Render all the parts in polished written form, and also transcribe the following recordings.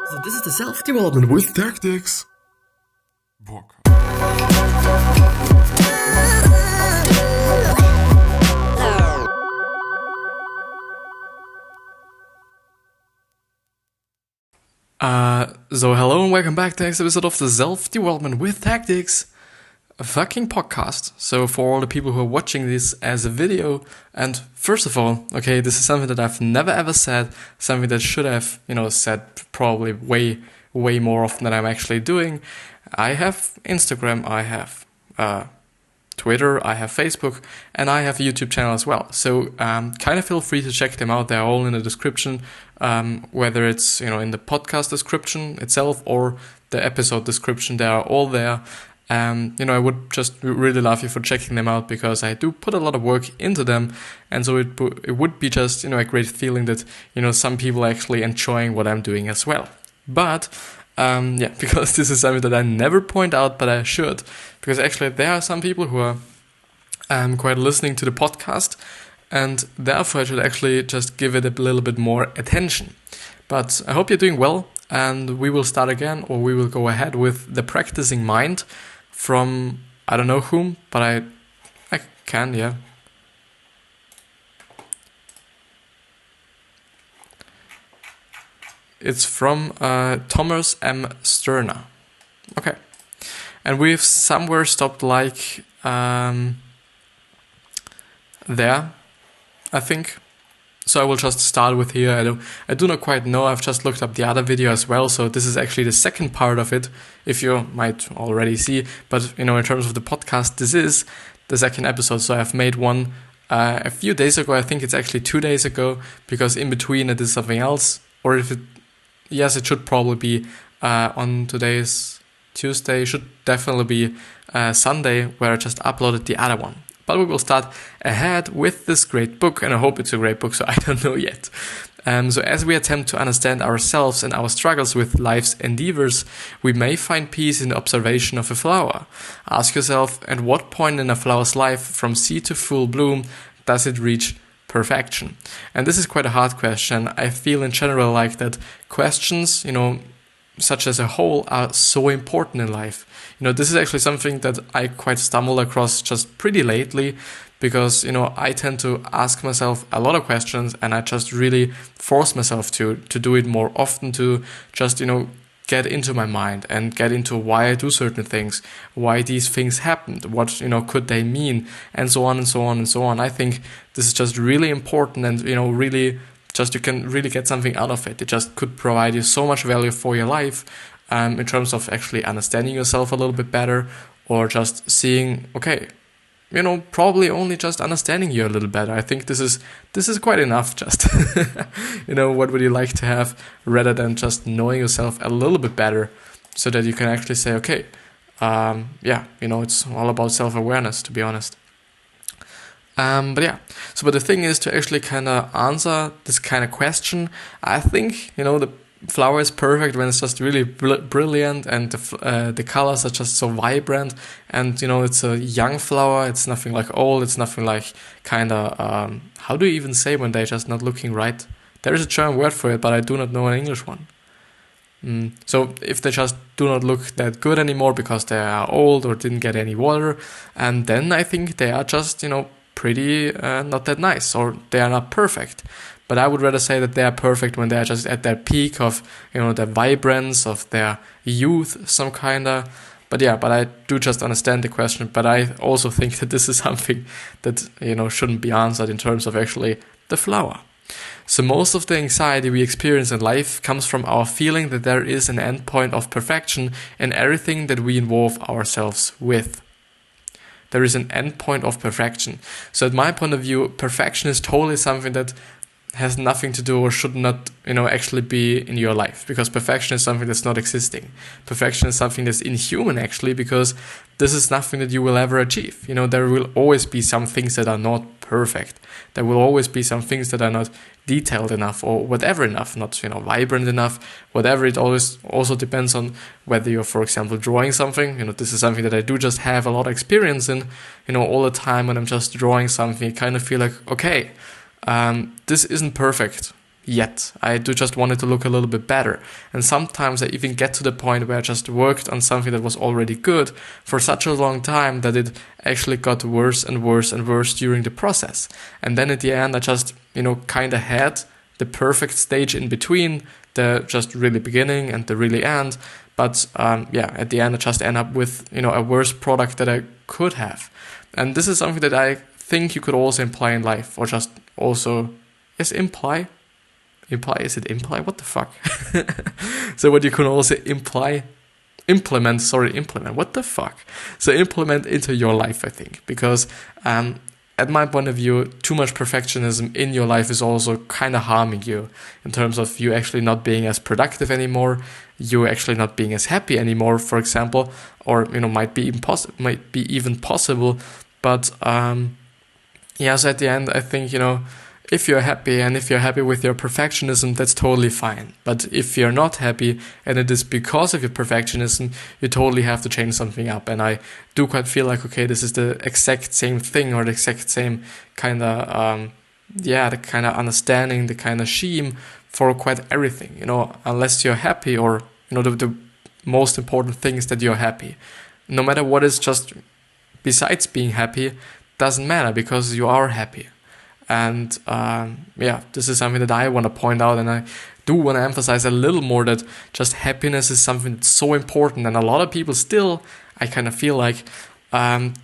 So this is the self-development with tactics book. So hello and welcome back to the next episode of the Self-Development with Tactics fucking podcast. So for all the people who are watching this as a video, and first of all, okay, this is something that I've never ever said, something that should have, said probably way more often than I'm actually doing. I have Instagram, I have Twitter, I have Facebook, and I have a YouTube channel as well. So kind of feel free to check them out. They're all in the description, whether it's in the podcast description itself or the episode description. They are all there. I would just really love you for checking them out because I do put a lot of work into them, and so it would be just a great feeling that some people are actually enjoying what I'm doing as well. But because this is something that I never point out, but I should, because actually there are some people who are quite listening to the podcast, and therefore I should actually just give it a little bit more attention. But I hope you're doing well, and we will start again, or we will go ahead with the practicing mind from I don't know whom, but I can, yeah. It's from Thomas M. Sterner. Okay. And we've somewhere stopped there, I think. So I will just start with here. I do not quite know. I've just looked up the other video as well. So this is actually the second part of it, if you might already see. But, in terms of the podcast, this is the second episode. So I've made one a few days ago. I think it's actually 2 days ago, because in between it is something else. Or it should probably be on today's Tuesday. It should definitely be Sunday, where I just uploaded the other one. But we will start ahead with this great book, and I hope it's a great book, so I don't know yet. So as we attempt to understand ourselves and our struggles with life's endeavors, we may find peace in the observation of a flower. Ask yourself, at what point in a flower's life, from seed to full bloom, does it reach perfection? And this is quite a hard question. I feel in general like that questions, such as a whole, are so important in life. This is actually something that I quite stumbled across just pretty lately, because, I tend to ask myself a lot of questions, and I just really force myself to do it more often, to just, get into my mind and get into why I do certain things, why these things happened, what, could they mean, and so on and so on and so on. I think this is just really important, and, really just you can really get something out of it. It just could provide you so much value for your life, in terms of actually understanding yourself a little bit better, or just seeing, okay, probably only just understanding you a little better. I think this is quite enough. Just what would you like to have, rather than just knowing yourself a little bit better, so that you can actually say, okay, it's all about self-awareness, to be honest. But the thing is, to actually kind of answer this kind of question, I think, the flower is perfect when it's just really brilliant, and the colors are just so vibrant, and, it's a young flower, it's nothing like old, it's nothing like kind of, how do you even say when they're just not looking right? There is a German word for it, but I do not know an English one. So if they just do not look that good anymore because they are old or didn't get any water, and then I think they are just, pretty not that nice, or they are not perfect. But I would rather say that they are perfect when they are just at their peak of, the vibrance of their youth, some kind of. But I do just understand the question. But I also think that this is something that, shouldn't be answered in terms of actually the flower. So most of the anxiety we experience in life comes from our feeling that there is an endpoint of perfection in everything that we involve ourselves with. There is an endpoint of perfection. So at my point of view, perfection is totally something that has nothing to do, or should not, actually be in your life, because perfection is something that's not existing. Perfection is something that's inhuman, actually, because this is nothing that you will ever achieve. There will always be some things that are not perfect. There will always be some things that are not detailed enough, or whatever enough, not, vibrant enough, whatever. It always also depends on whether you're, for example, drawing something. This is something that I do just have a lot of experience in, all the time when I'm just drawing something. I kind of feel like, okay, this isn't perfect. yet. I do just want it to look a little bit better. And sometimes I even get to the point where I just worked on something that was already good for such a long time that it actually got worse and worse and worse during the process. And then at the end, I just, kind of had the perfect stage in between, the just really beginning and the really end. But at the end, I just end up with, a worse product that I could have. And this is something that I think you could also imply in life, or just also, imply? Is it imply? What the fuck? So what you can also implement, what the fuck? So implement into your life, I think, because at my point of view, too much perfectionism in your life is also kind of harming you in terms of you actually not being as productive anymore, you actually not being as happy anymore, for example, or, might be even possible. But, so at the end, I think, if you're happy and if you're happy with your perfectionism, that's totally fine. But if you're not happy and it is because of your perfectionism, you totally have to change something up. And I do quite feel like, okay, this is the exact same thing, or the exact same kind of, the kind of understanding, the kind of scheme for quite everything, unless you're happy, or, the most important thing is that you're happy. No matter what is just besides being happy, doesn't matter because you are happy. And this is something that I want to point out, and I do want to emphasize a little more that just happiness is something that's so important. And a lot of people still, I kind of feel like,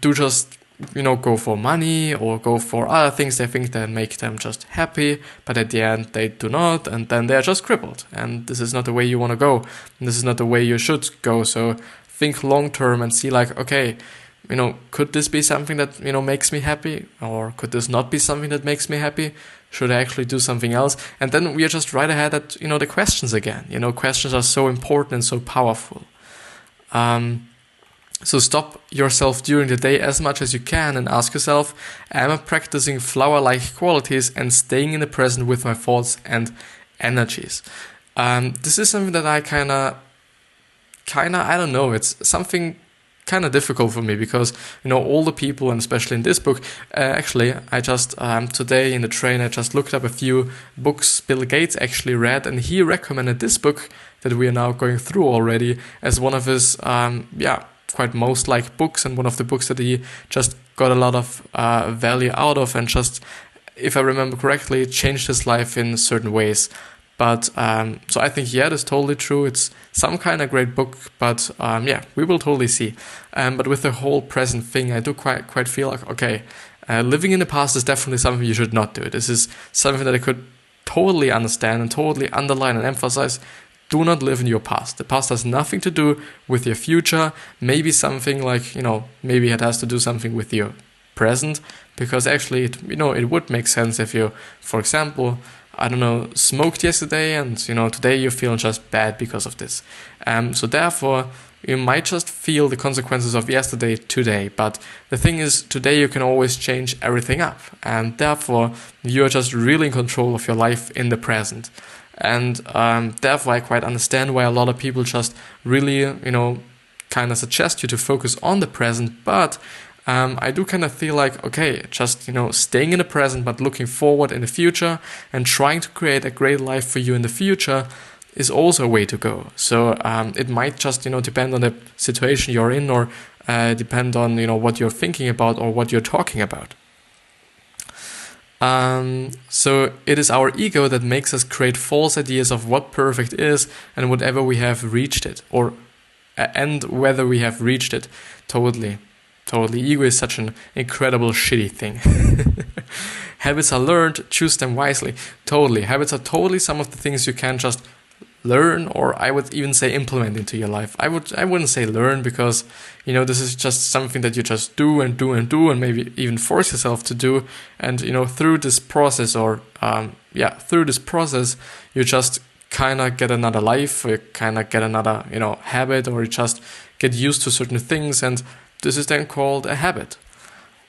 do just, go for money or go for other things they think that make them just happy, but at the end they do not, and then they're just crippled. And this is not the way you want to go, and this is not the way you should go. So think long term and see like, okay, could this be something that, makes me happy? Or could this not be something that makes me happy? Should I actually do something else? And then we are just right ahead at, the questions again. Questions are so important and so powerful. So stop yourself during the day as much as you can and ask yourself, am I practicing flower-like qualities and staying in the present with my thoughts and energies? This is something that I kind of, I don't know, it's something kind of difficult for me because, all the people, and especially in this book, actually, I just, today in the train, I just looked up a few books Bill Gates actually read, and he recommended this book that we are now going through already as one of his, quite most liked books, and one of the books that he just got a lot of value out of, and just, if I remember correctly, changed his life in certain ways. But, so I think, that's totally true. It's some kind of great book, but, we will totally see. But with the whole present thing, I do quite feel like, okay, living in the past is definitely something you should not do. This is something that I could totally understand and totally underline and emphasize. Do not live in your past. The past has nothing to do with your future. Maybe something like, maybe it has to do something with your present, because actually, it would make sense if you, for example, I don't know, smoked yesterday and, today you feel just bad because of this. So therefore, you might just feel the consequences of yesterday today. But the thing is, today you can always change everything up. And therefore, you're just really in control of your life in the present. And therefore, I quite understand why a lot of people just really, kind of suggest you to focus on the present. But I do kind of feel like, okay, just, staying in the present, but looking forward in the future and trying to create a great life for you in the future is also a way to go. So it might just, depend on the situation you're in, or depend on, what you're thinking about or what you're talking about. So it is our ego that makes us create false ideas of what perfect is and whatever we have reached it, or and whether we have reached it. Totally. Ego is such an incredible shitty thing. Habits are learned, choose them wisely. Totally. Habits are totally some of the things you can just learn, or I would even say implement into your life. I wouldn't say learn, because, this is just something that you just do and maybe even force yourself to do. And, through this process, you just kind of get another life, or you kind of get another, habit, or you just get used to certain things, and this is then called a habit.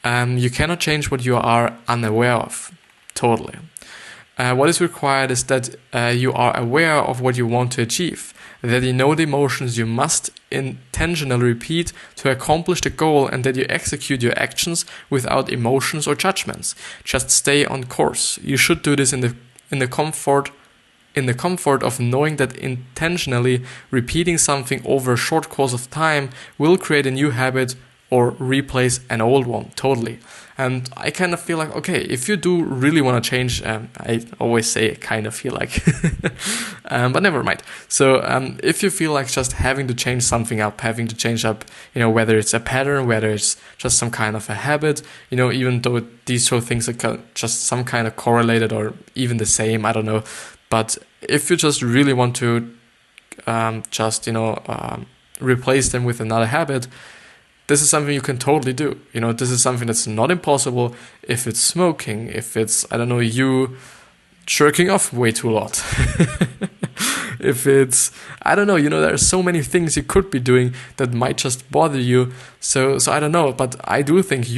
You cannot change what you are unaware of. Totally. What is required is that you are aware of what you want to achieve, that you know the emotions you must intentionally repeat to accomplish the goal, and that you execute your actions without emotions or judgments. Just stay on course. You should do this in the comfort in the comfort of knowing that intentionally repeating something over a short course of time will create a new habit or replace an old one totally. And I kind of feel like, okay, if you do really want to change, I always say I kind of feel like, but never mind. So if you feel like just having to change something up, having to change up, whether it's a pattern, whether it's just some kind of a habit, even though these two things are just some kind of correlated or even the same, I don't know. But if you just really want to replace them with another habit, this is something you can totally do. This is something that's not impossible. If it's smoking, if it's, you jerking off way too lot. If it's, there are so many things you could be doing that might just bother you. So I don't know, but I do think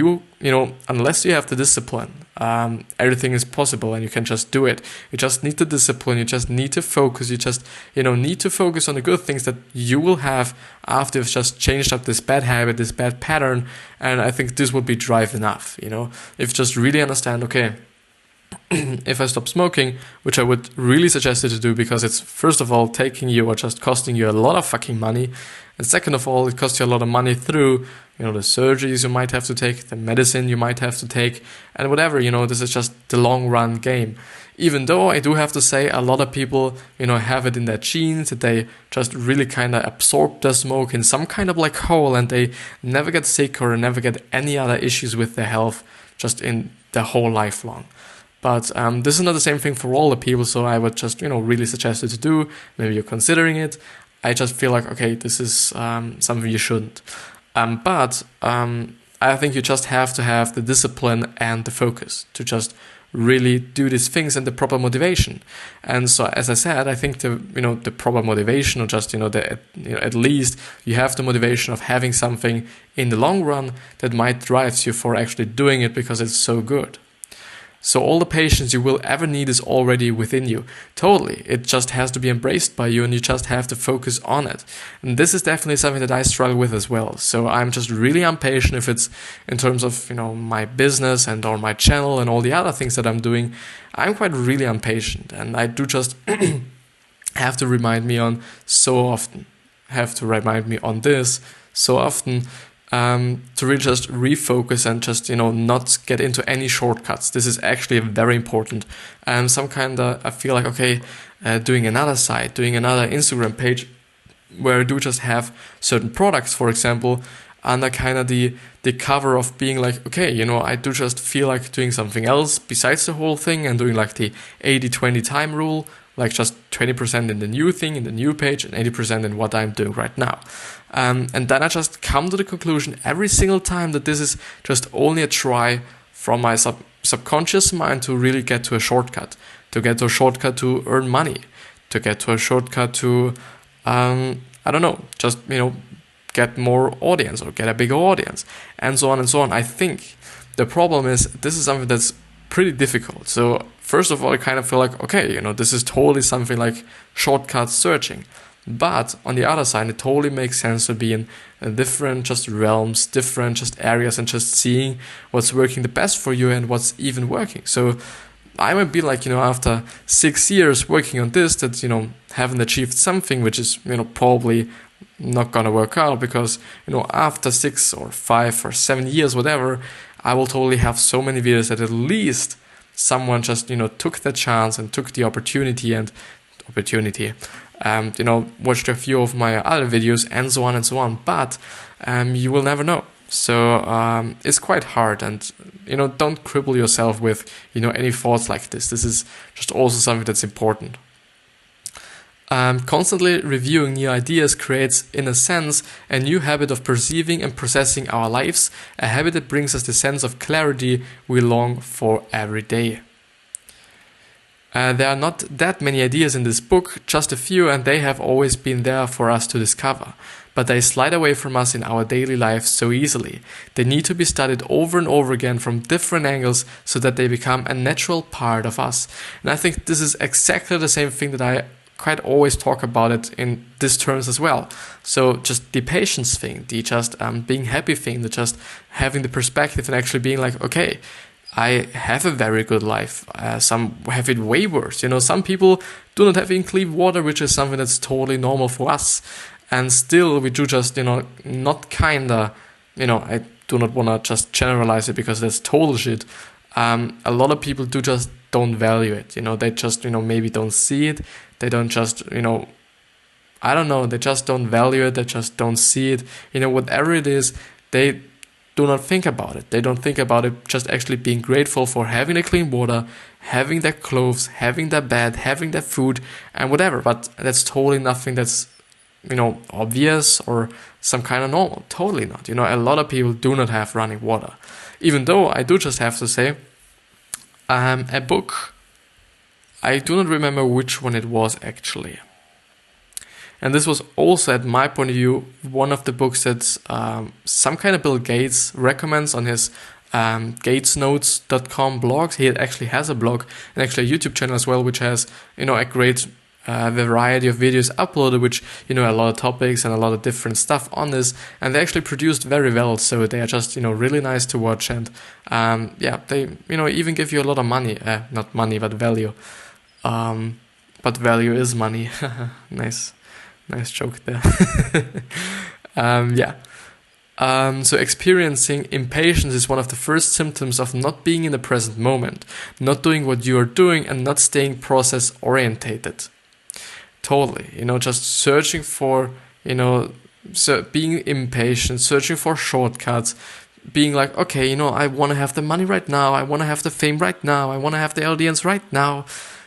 unless you have the discipline, everything is possible and you can just do it. You just need the discipline. You just need to focus. You just, need to focus on the good things that you will have after you've just changed up this bad habit, this bad pattern. And I think this would be drive enough, if you just really understand, okay, if I stop smoking, which I would really suggest you to do because it's first of all taking you or just costing you a lot of fucking money, and second of all it costs you a lot of money through the surgeries you might have to take, the medicine you might have to take, and whatever. This is just the long run game. Even though I do have to say a lot of people have it in their genes that they just really kind of absorb the smoke in some kind of like hole and they never get sick or never get any other issues with their health just in their whole life long. But this is not the same thing for all the people, so I would just, really suggest you to do. Maybe you're considering it. I just feel like, okay, this is something you shouldn't. But I think you just have to have the discipline and the focus to just really do these things and the proper motivation. And so, as I said, I think the proper motivation, or just at least you have the motivation of having something in the long run that might drive you for actually doing it because it's so good. So all the patience you will ever need is already within you. Totally. It just has to be embraced by you and you just have to focus on it. And this is definitely something that I struggle with as well. So I'm just really impatient if it's in terms of, my business and or my channel and all the other things that I'm doing. I'm quite really impatient and I do just have to remind me on so often. Have to remind me on this so often. To really just refocus and just, not get into any shortcuts. This is actually very important. I feel like, okay, doing another site, doing another Instagram page where I do just have certain products, for example, under kind of the cover of being like, okay, I do just feel like doing something else besides the whole thing and doing like the 80-20 time rule, like just 20% in the new thing, in the new page, and 80% in what I'm doing right now. And then I just come to the conclusion every single time that this is just only a try from my subconscious mind to really get to a shortcut, to get to a shortcut to earn money, to get to a shortcut to, get more audience or get a bigger audience, and so on and so on. I think the problem is this is something that's pretty difficult. So first of all, I kind of feel like, okay, this is totally something like shortcut searching. But on the other side, it totally makes sense to be in different just realms, different just areas, and just seeing what's working the best for you and what's even working. So I might be like, after 6 years working on this, that, haven't achieved something which is, probably not gonna work out because, after 6 or 5 or 7 years, whatever, I will totally have so many videos that at least someone just, took the chance and took the opportunity, watched a few of my other videos and so on and so on. But you will never know. So it's quite hard, and don't cripple yourself with any thoughts like this. This is just also something that's important. Constantly reviewing new ideas creates, in a sense, a new habit of perceiving and processing our lives, a habit that brings us the sense of clarity we long for every day. There are not that many ideas in this book, just a few, and they have always been there for us to discover. But they slide away from us in our daily life so easily. They need to be studied over and over again from different angles so that they become a natural part of us. And I think this is exactly the same thing that I quite always talk about it in these terms as well. So just the patience thing, the just being happy thing, the just having the perspective and actually being like, okay, I have a very good life. Some have it way worse. Some people do not have even clean water, which is something that's totally normal for us. And still, we do just, not kinda, I do not want to just generalize it because that's total shit. A lot of people do just don't value it. They just, maybe don't see it. They don't just, I don't know, they just don't value it. They just don't see it. Whatever it is, they do not think about it. They don't think about it just actually being grateful for having the clean water, having their clothes, having their bed, having their food, and whatever. But that's totally nothing that's, obvious or some kind of normal. Totally not. A lot of people do not have running water. Even though I do just have to say, a book, I do not remember which one it was actually. And this was also, at my point of view, one of the books that some kind of Bill Gates recommends on his gatesnotes.com blogs. He actually has a blog and actually a YouTube channel as well, which has, a great variety of videos uploaded, which, a lot of topics and a lot of different stuff on this. And they actually produced very well. So they are just, really nice to watch. And they, even give you a lot of money. Not money, but value. But value is money. Nice joke there. So experiencing impatience is one of the first symptoms of not being in the present moment, not doing what you are doing, and not staying process orientated. Totally, just searching for, being impatient, searching for shortcuts, being like, okay, I want to have the money right now, I want to have the fame right now, I want to have the audience right now.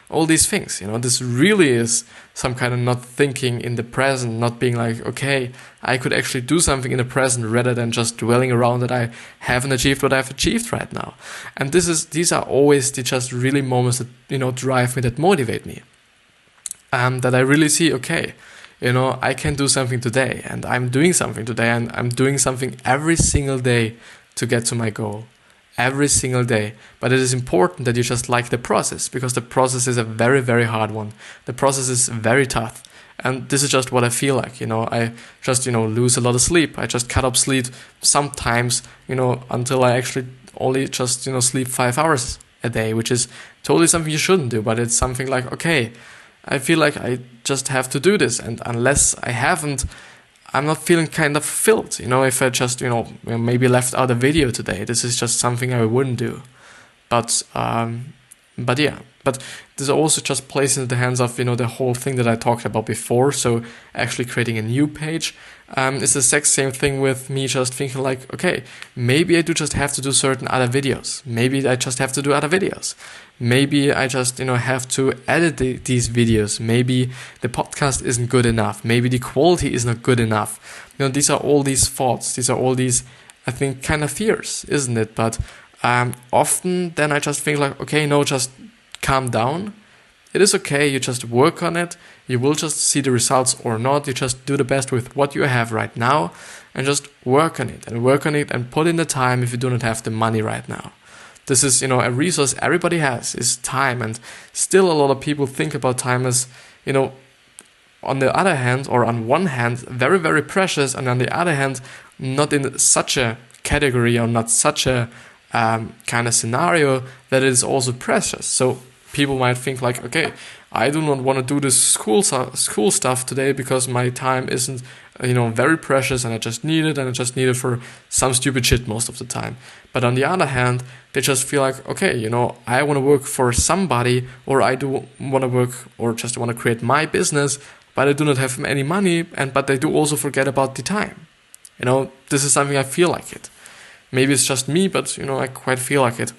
All these things, this really is some kind of not thinking in the present, not being like, okay, I could actually do something in the present rather than just dwelling around that I haven't achieved what I've achieved right now. And these are always the just really moments that, drive me, that motivate me. That I really see, okay, I can do something today, and I'm doing something today, and I'm doing something every single day to get to my goal. Every single day. But it is important that you just like the process, because the process is a very, very hard one. The process is very tough. And this is just what I feel like, I just, lose a lot of sleep. I just cut up sleep sometimes, until I actually only just, sleep 5 hours a day, which is totally something you shouldn't do. But it's something like, okay, I feel like I just have to do this. And unless I haven't, I'm not feeling kind of fulfilled, if I just, maybe left out a video today. This is just something I wouldn't do. But this also just plays into the hands of, the whole thing that I talked about before. So actually creating a new page. It's the exact same thing with me just thinking like, okay, maybe I do just have to do certain other videos. Maybe I just have to do other videos. Maybe I just, have to edit these videos. Maybe the podcast isn't good enough. Maybe the quality is not good enough. These are all these thoughts. These are all these, I think, kind of fears, isn't it? But often then I just think like, okay, no, just calm down. It is okay. You just work on it. You will just see the results or not. You just do the best with what you have right now and just work on it and put in the time if you do not have the money right now. This is, a resource everybody has, is time. And still a lot of people think about time as, on the other hand, or on one hand, very, very precious. And on the other hand, not in such a category or not such a kind of scenario that it is also precious. So people might think like, okay, I do not want to do this school stuff today because my time isn't, very precious and I just need it for some stupid shit most of the time. But on the other hand, they just feel like, okay, I want to work for somebody, or I do want to work or just want to create my business, but I do not have any money, but they do also forget about the time. This is something I feel like it. Maybe it's just me, but, I quite feel like it.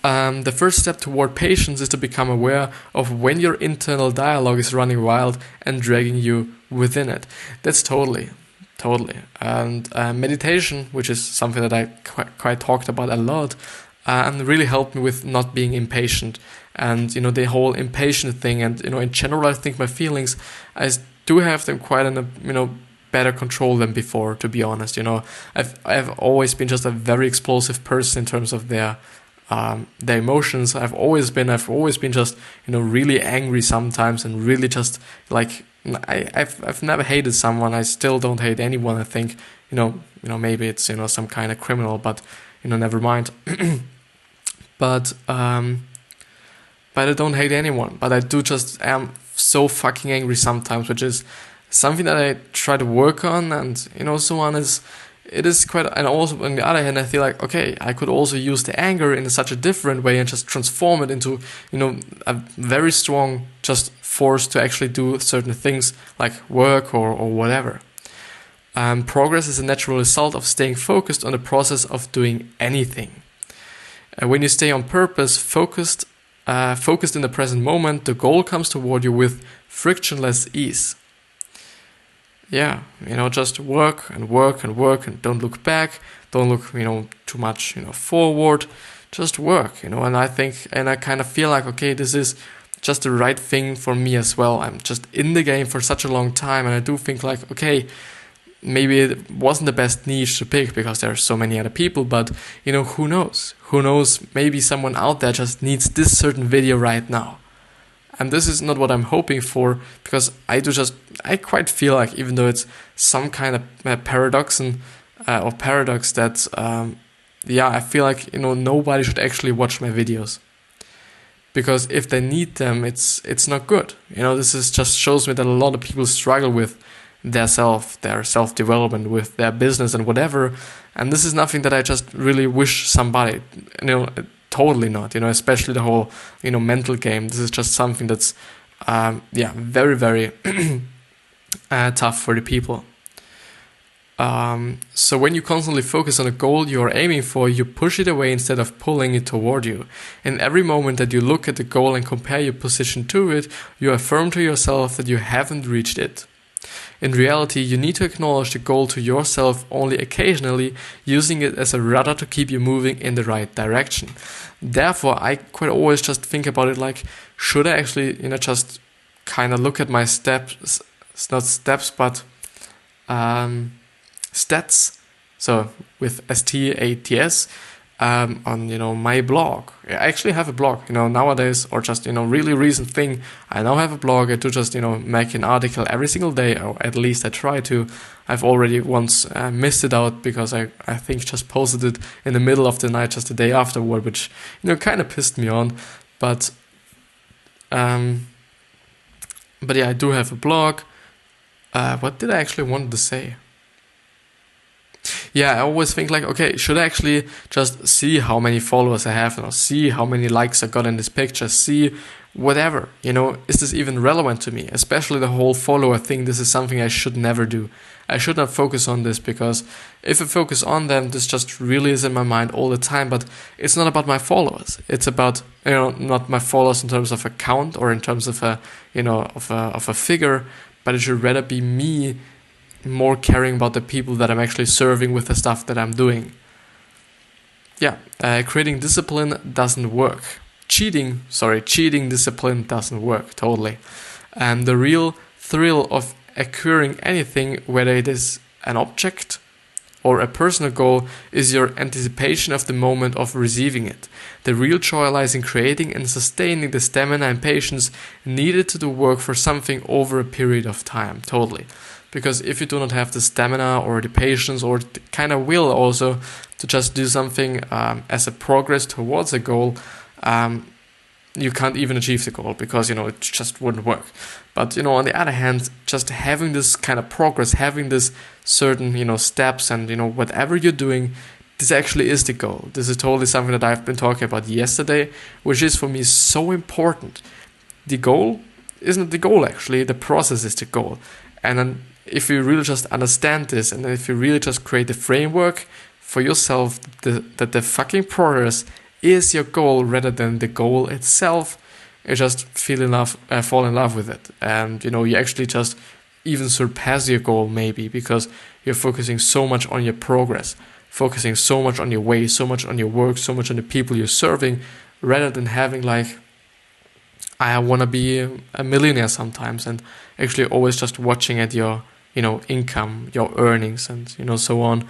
The first step toward patience is to become aware of when your internal dialogue is running wild and dragging you within it. That's totally. And meditation, which is something that I quite talked about a lot, and really helped me with not being impatient. And, the whole impatient thing. And, in general, I think my feelings, I do have them quite in a, better control than before, to be honest. I've always been just a very explosive person in terms of their emotions. I've always been just, really angry sometimes, and really just like, I've never hated someone. I still don't hate anyone. I think, maybe it's, some kind of criminal, but, never mind. But I don't hate anyone. But I do just am so fucking angry sometimes, which is something that I try to work on, and so on. It is quite, and also on the other hand, I feel like, okay, I could also use the anger in such a different way and just transform it into, a very strong just force to actually do certain things like work or whatever. Progress is a natural result of staying focused on the process of doing anything. When you stay on purpose, focused in the present moment, the goal comes toward you with frictionless ease. Yeah, just work and work and work, and don't look back, don't look, too much, forward, just work, and I think, and I kind of feel like, okay, this is just the right thing for me as well. I'm just in the game for such a long time, and I do think like, okay, maybe it wasn't the best niche to pick because there are so many other people, but, who knows, maybe someone out there just needs this certain video right now. And this is not what I'm hoping for, because I quite feel like, even though it's some kind of paradox that, I feel like, nobody should actually watch my videos. Because if they need them, it's not good. This is just shows me that a lot of people struggle with their self-development, with their business and whatever. And this is nothing that I just really wish somebody, totally not, especially the whole, mental game. This is just something that's, very, very tough for the people. So when you constantly focus on a goal you are aiming for, you push it away instead of pulling it toward you. In every moment that you look at the goal and compare your position to it, you affirm to yourself that you haven't reached it. In reality, you need to acknowledge the goal to yourself only occasionally, using it as a rudder to keep you moving in the right direction. Therefore, I quite always just think about it like, should I actually, just kind of look at my steps, not steps, but stats, so with STATS, on, my blog. I actually have a blog, nowadays, or just, really recent thing. I now have a blog. I do just, make an article every single day, or at least I try to. I've already once missed it out because I think just posted it in the middle of the night, just the day afterward, which, kind of pissed me on. But yeah, I do have a blog. What did I actually want to say? Yeah, I always think like, okay, should I actually just see how many followers I have, see how many likes I got in this picture, see whatever, is this even relevant to me? Especially the whole follower thing, this is something I should never do. I should not focus on this, because if I focus on them, this just really is in my mind all the time, but it's not about my followers. It's about, not my followers in terms of a count or in terms of a, of a figure, but it should rather be me more caring about the people that I'm actually serving with the stuff that I'm doing. Yeah, creating discipline doesn't work. Cheating discipline doesn't work, totally. And the real thrill of acquiring anything, whether it is an object or a personal goal, is your anticipation of the moment of receiving it. The real joy lies in creating and sustaining the stamina and patience needed to do work for something over a period of time, totally. Because if you do not have the stamina or the patience or the kind of will also to just do something as a progress towards a goal, you can't even achieve the goal, because, it just wouldn't work. But, on the other hand, just having this kind of progress, having this certain, steps and, whatever you're doing, this actually is the goal. This is totally something that I've been talking about yesterday, which is for me so important. The goal isn't the goal, actually. The process is the goal. And then if you really just understand this, and if you really just create the framework for yourself, that the fucking progress is your goal rather than the goal itself, you just fall in love with it. And, you actually just even surpass your goal maybe, because you're focusing so much on your progress, focusing so much on your way, so much on your work, so much on the people you're serving, rather than having like, I want to be a millionaire sometimes, and actually always just watching at your, income, your earnings, and, so on.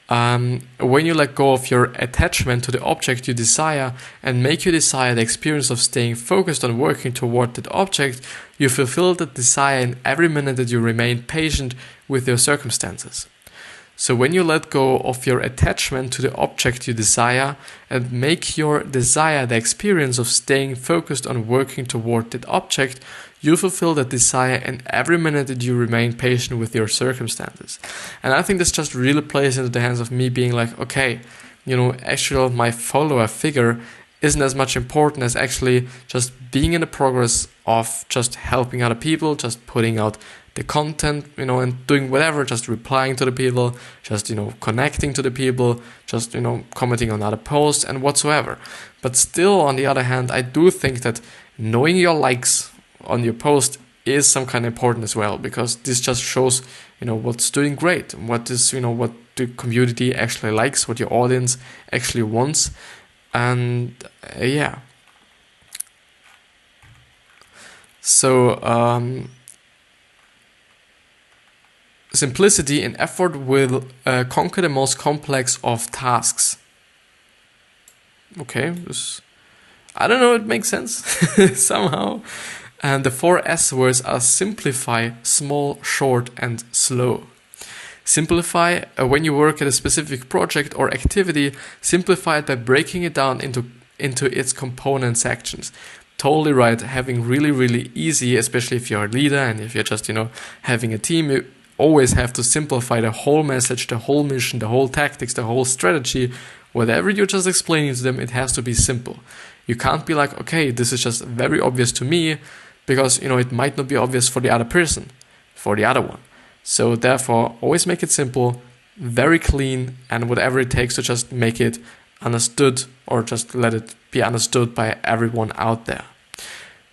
When you let go of your attachment to the object you desire and make your desire the experience of staying focused on working toward that object, you fulfill that desire in every minute that you remain patient with your circumstances. So when you let go of your attachment to the object you desire and make your desire the experience of staying focused on working toward that object, you fulfill that desire in every minute that you remain patient with your circumstances. And I think this just really plays into the hands of me being like, okay, actually my follower figure isn't as much important as actually just being in the progress of just helping other people, just putting out the content, and doing whatever, just replying to the people, just, connecting to the people, just, commenting on other posts and whatsoever. But still, on the other hand, I do think that knowing your likes on your post is some kind of important as well, because this just shows, what's doing great, what is, what the community actually likes, what your audience actually wants. And yeah. So, simplicity in effort will conquer the most complex of tasks. Okay, I don't know, it makes sense somehow. And the 4 S words are simplify, small, short, and slow. Simplify, when you work at a specific project or activity, simplify it by breaking it down into its component sections. Totally right, having really, really easy, especially if you're a leader and if you're just, having a team, you always have to simplify the whole message, the whole mission, the whole tactics, the whole strategy. Whatever you're just explaining to them, it has to be simple. You can't be like, okay, this is just very obvious to me, because, it might not be obvious for the other person, for the other one. So therefore, always make it simple, very clean, and whatever it takes to just make it understood, or just let it be understood by everyone out there.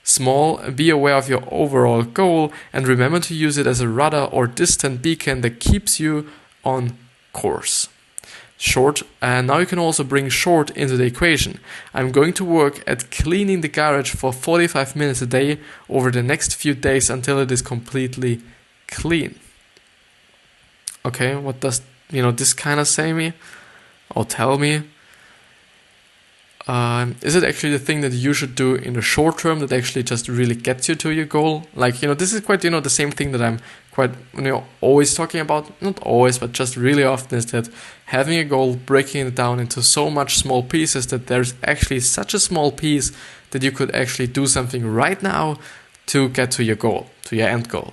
Small, be aware of your overall goal and remember to use it as a rudder or distant beacon that keeps you on course. Short, and now you can also bring short into the equation. I'm going to work at cleaning the garage for 45 minutes a day over the next few days until it is completely clean. Okay, what does this kind of say me or tell me? Is it actually the thing that you should do in the short term that actually just really gets you to your goal? Like, this is quite, the same thing that I'm quite, always talking about. Not always, but just really often, is that having a goal, breaking it down into so much small pieces that there's actually such a small piece that you could actually do something right now to get to your goal, to your end goal.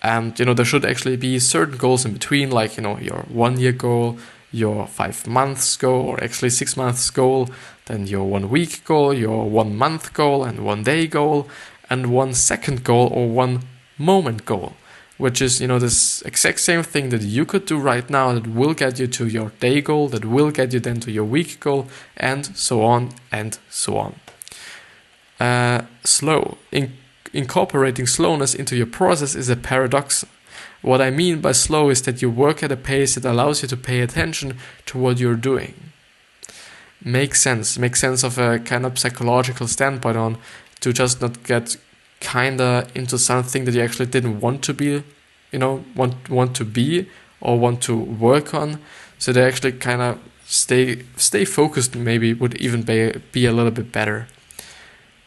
And, there should actually be certain goals in between, like, your 1 year goal, your 5 months goal, or actually 6 months goal, then your 1 week goal, your 1 month goal, and 1 day goal, and 1 second goal, or 1 moment goal, which is, this exact same thing that you could do right now that will get you to your day goal, that will get you then to your week goal, and so on and so on. Slow. Incorporating slowness into your process is a paradox. What I mean by slow is that you work at a pace that allows you to pay attention to what you're doing. Makes sense of a kind of psychological standpoint on to just not get kinda into something that you actually didn't want to be, want to be or want to work on. So they actually kind of stay focused, maybe would even be a little bit better.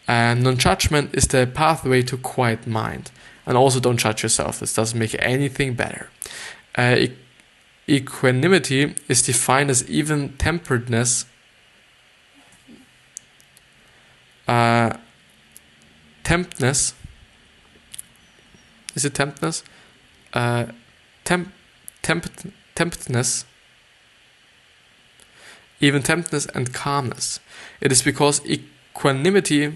And non-judgment is the pathway to quiet mind. And also don't judge yourself. This doesn't make anything better. Equanimity is defined as even-temperedness. Temptness. Is it temptness? Temptness. Even-temptness and calmness. It is because equanimity...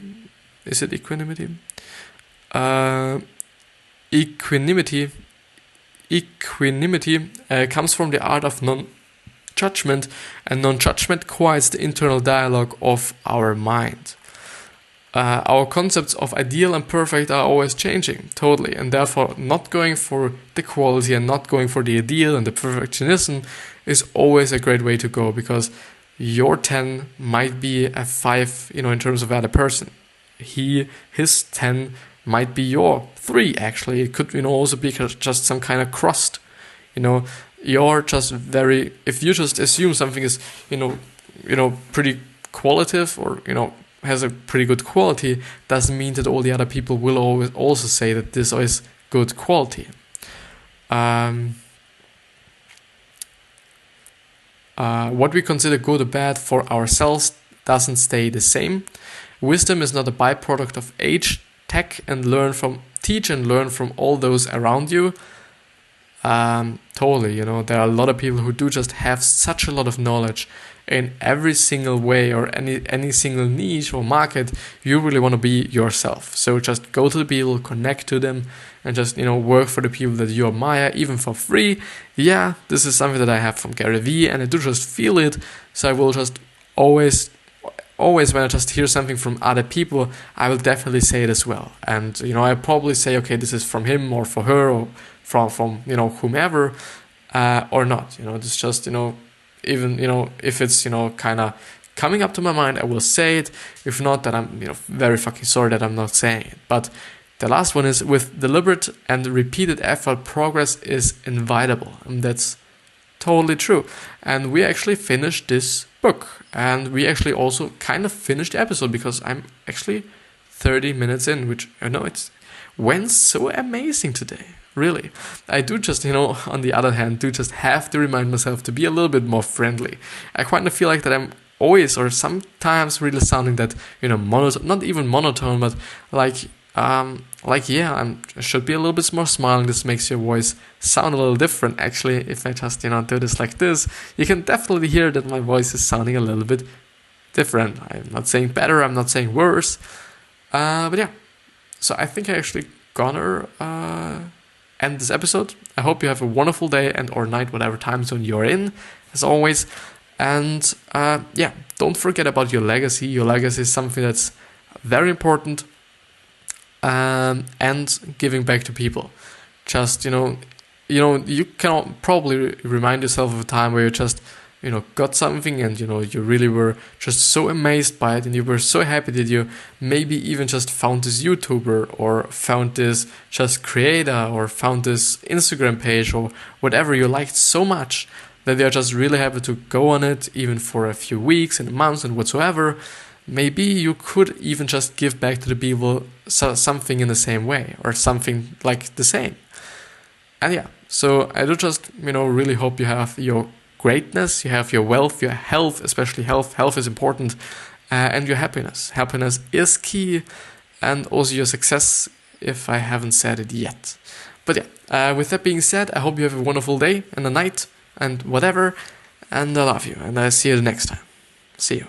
Is it equanimity? Equanimity comes from the art of non-judgment, and non-judgment quiets the internal dialogue of our mind. Our concepts of ideal and perfect are always changing, totally, and therefore not going for the quality and not going for the ideal and the perfectionism is always a great way to go, because your 10 might be a 5, in terms of other person. His 10 might be your 3, actually. It could, also be just some kind of crust. You're just if you just assume something is, pretty qualitative or, has a pretty good quality, doesn't mean that all the other people will always also say that this is good quality. what we consider good or bad for ourselves doesn't stay the same. Wisdom is not a byproduct of age. Teach and learn from all those around you. Totally, there are a lot of people who do just have such a lot of knowledge in every single way or any single niche or market. You really want to be yourself. So just go to the people, connect to them, and just, work for the people that you admire, even for free. Yeah, this is something that I have from Gary Vee, and I do just feel it. So I will just always when I just hear something from other people, I will definitely say it as well. And, I probably say, okay, this is from him or for her or from whomever, or not. It's just, even, if it's, kind of coming up to my mind, I will say it. If not, then I'm, very fucking sorry that I'm not saying it. But the last one is, with deliberate and repeated effort, progress is inevitable. And that's totally true. And we actually finished this book. And we actually also kind of finished the episode, because I'm actually 30 minutes in, which it went so amazing today. Really. I do just, on the other hand, do just have to remind myself to be a little bit more friendly. I kind of feel like that I'm always or sometimes really sounding that, monotone, not even monotone, but I should be a little bit more smiling. This makes your voice sound a little different. Actually, if I just, do this like this, you can definitely hear that my voice is sounding a little bit different. I'm not saying better, I'm not saying worse. But yeah, so I think I actually gonna end this episode. I hope you have a wonderful day and or night, whatever time zone you're in, as always. And don't forget about your legacy. Your legacy is something that's very important. And giving back to people. Just, you can probably remind yourself of a time where you just, got something and, you really were just so amazed by it and you were so happy that you maybe even just found this YouTuber or found this just creator or found this Instagram page or whatever you liked so much that you're just really happy to go on it, even for a few weeks and months and whatsoever. Maybe you could even just give back to the people something in the same way or something like the same. And yeah, so I do just, really hope you have your greatness, you have your wealth, your health, especially health. Health is important, and your happiness. Happiness is key, and also your success, if I haven't said it yet. But yeah, with that being said, I hope you have a wonderful day and a night and whatever, and I love you, and I see you the next time. See you.